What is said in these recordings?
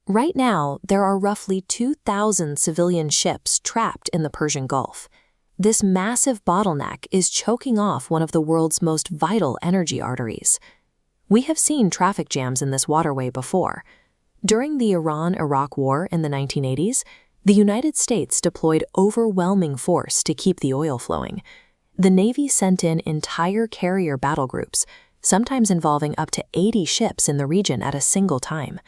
Right now, there are roughly 2,000 civilian ships trapped in the Persian Gulf. This massive bottleneck is choking off one of the world's most vital energy arteries. We have seen traffic jams in this waterway before. During the Iran-Iraq War in the 1980s, the United States deployed overwhelming force to keep the oil flowing. The Navy sent in entire carrier battle groups, sometimes involving up to 80 ships in the region at a single time.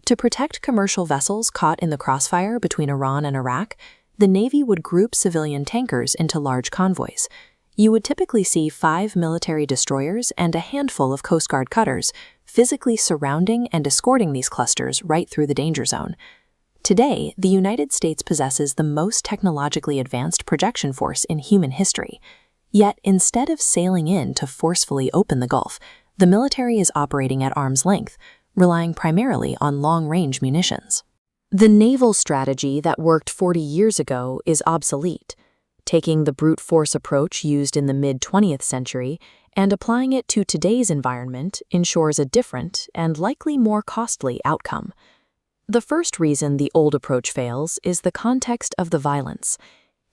To protect commercial vessels caught in the crossfire between Iran and Iraq, the Navy would group civilian tankers into large convoys. You would typically see 5 military destroyers and a handful of Coast Guard cutters physically surrounding and escorting these clusters right through the danger zone. Today, the United States possesses the most technologically advanced projection force in human history. Yet, instead of sailing in to forcefully open the Gulf, the military is operating at arm's length, relying primarily on long-range munitions. The naval strategy that worked 40 years ago is obsolete, taking the brute force approach used in the mid-20th century and applying it to today's environment ensures a different and likely more costly outcome. The first reason the old approach fails is the context of the violence.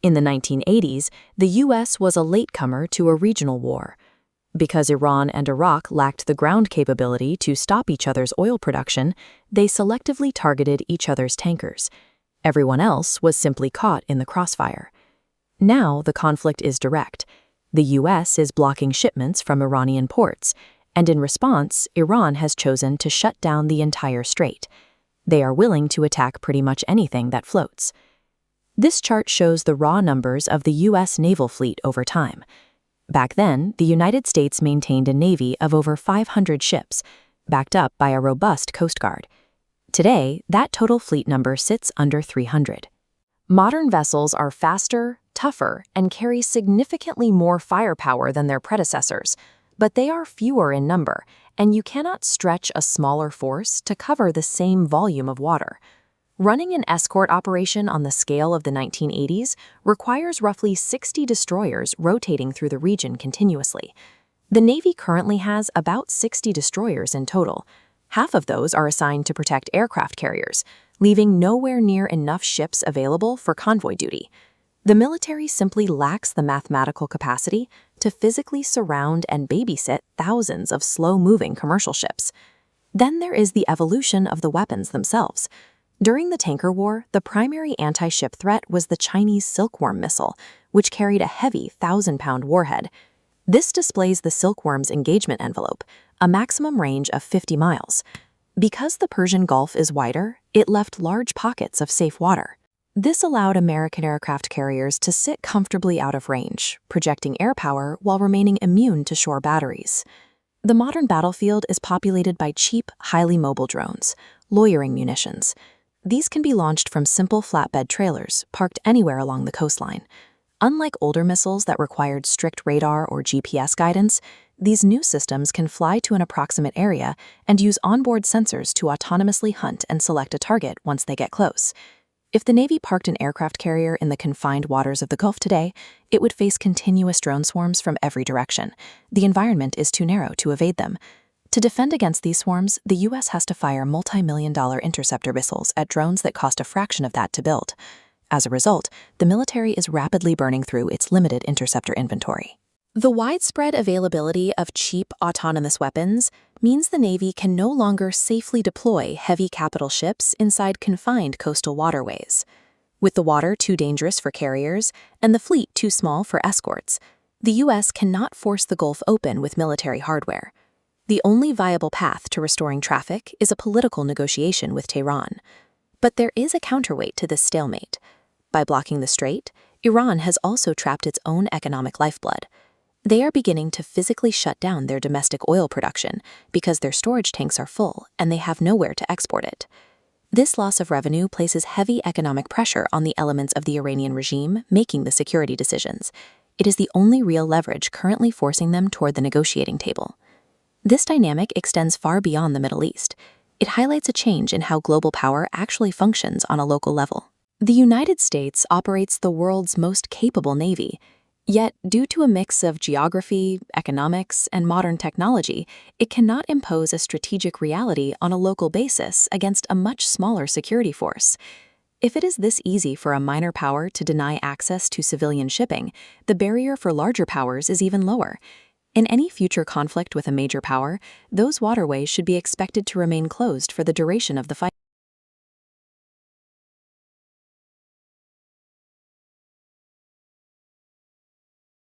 In the 1980s, the U.S. was a latecomer to a regional war. Because Iran and Iraq lacked the ground capability to stop each other's oil production, they selectively targeted each other's tankers. Everyone else was simply caught in the crossfire. Now the conflict is direct. The U.S. is blocking shipments from Iranian ports, and in response, Iran has chosen to shut down the entire strait. They are willing to attack pretty much anything that floats. This chart shows the raw numbers of the U.S. naval fleet over time. Back then, the United States maintained a navy of over 500 ships, backed up by a robust Coast Guard. Today, that total fleet number sits under 300. Modern vessels are faster, tougher, and carry significantly more firepower than their predecessors, but they are fewer in number, and you cannot stretch a smaller force to cover the same volume of water. Running an escort operation on the scale of the 1980s requires roughly 60 destroyers rotating through the region continuously. The Navy currently has about 60 destroyers in total. Half of those are assigned to protect aircraft carriers, leaving nowhere near enough ships available for convoy duty. The military simply lacks the mathematical capacity to physically surround and babysit thousands of slow-moving commercial ships. Then there is the evolution of the weapons themselves. During the tanker war, the primary anti-ship threat was the Chinese Silkworm missile, which carried a heavy 1,000-pound warhead. This displays the Silkworm's engagement envelope, a maximum range of 50 miles. Because the Persian Gulf is wider, it left large pockets of safe water. This allowed American aircraft carriers to sit comfortably out of range, projecting air power while remaining immune to shore batteries. The modern battlefield is populated by cheap, highly mobile drones, loitering munitions. These can be launched from simple flatbed trailers parked anywhere along the coastline. Unlike older missiles that required strict radar or GPS guidance, these new systems can fly to an approximate area and use onboard sensors to autonomously hunt and select a target once they get close. If the Navy parked an aircraft carrier in the confined waters of the Gulf today, it would face continuous drone swarms from every direction. The environment is too narrow to evade them. To defend against these swarms, the U.S. has to fire multi-million-dollar interceptor missiles at drones that cost a fraction of that to build. As a result, the military is rapidly burning through its limited interceptor inventory. The widespread availability of cheap autonomous weapons means the Navy can no longer safely deploy heavy capital ships inside confined coastal waterways. With the water too dangerous for carriers and the fleet too small for escorts, the U.S. cannot force the Gulf open with military hardware. The only viable path to restoring traffic is a political negotiation with Tehran. But there is a counterweight to this stalemate. By blocking the strait, Iran has also trapped its own economic lifeblood. They are beginning to physically shut down their domestic oil production because their storage tanks are full and they have nowhere to export it. This loss of revenue places heavy economic pressure on the elements of the Iranian regime making the security decisions. It is the only real leverage currently forcing them toward the negotiating table. This dynamic extends far beyond the Middle East. It highlights a change in how global power actually functions on a local level. The United States operates the world's most capable navy. Yet, due to a mix of geography, economics, and modern technology, it cannot impose a strategic reality on a local basis against a much smaller security force. If it is this easy for a minor power to deny access to civilian shipping, the barrier for larger powers is even lower. In any future conflict with a major power, those waterways should be expected to remain closed for the duration of the fight.